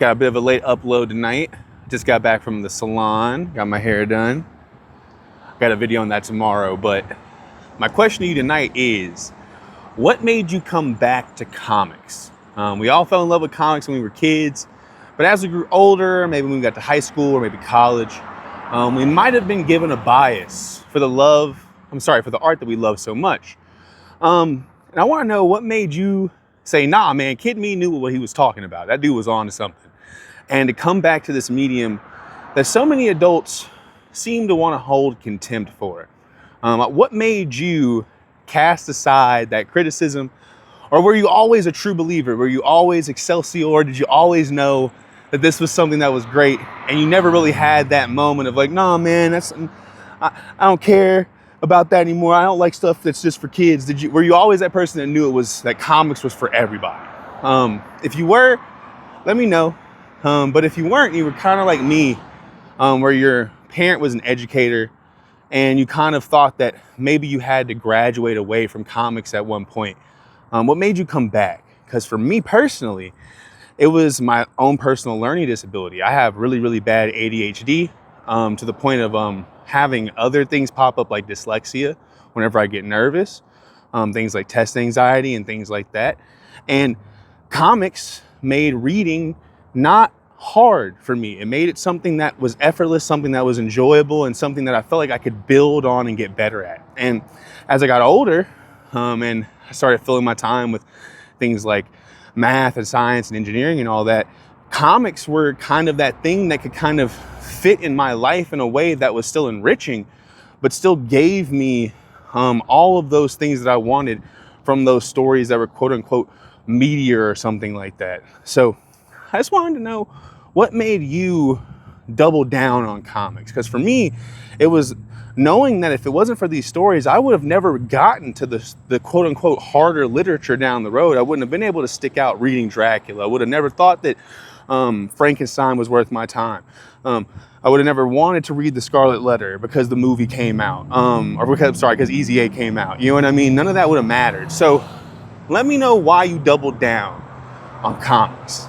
Got a bit of a late upload tonight. Just got back from the salon, got my hair done. Got a video on that tomorrow, but my question to you tonight is, what made you come back to comics? We all fell in love with comics when we were kids, but as we grew older, maybe when we got to high school or maybe college, we might have been given a bias for the art that we love so much. And I want to know what made you say, nah, man, Kid Me knew what he was talking about. That dude was on to something. And to come back to this medium that so many adults seem to want to hold contempt for. What made you cast aside that criticism? Or were you always a true believer? Were you always Excelsior? Did you always know that this was something that was great and you never really had that moment of like, nah, man, I don't care about that anymore. I don't like stuff that's just for kids. Were you always that person that knew that comics was for everybody? If you were, let me know. But if you weren't, you were kind of like me, where your parent was an educator and you kind of thought that maybe you had to graduate away from comics at one point. What made you come back? Because for me personally, it was my own personal learning disability. I have really, really bad ADHD, to the point of having other things pop up like dyslexia whenever I get nervous, things like test anxiety and things like that. And comics made reading not hard for me. It made it something that was effortless, something that was enjoyable, and something that I felt like I could build on and get better at. And as I got older, and I started filling my time with things like math and science and engineering and all that, comics were kind of that thing that could kind of fit in my life in a way that was still enriching, but still gave me all of those things that I wanted from those stories that were quote unquote meatier or something like that. So I just wanted to know, what made you double down on comics? Because for me, it was knowing that if it wasn't for these stories, I would have never gotten to the quote unquote harder literature down the road. I wouldn't have been able to stick out reading Dracula. I would have never thought that Frankenstein was worth my time. I would have never wanted to read The Scarlet Letter because the movie came out, because Easy A came out. You know what I mean? None of that would have mattered. So let me know why you doubled down on comics.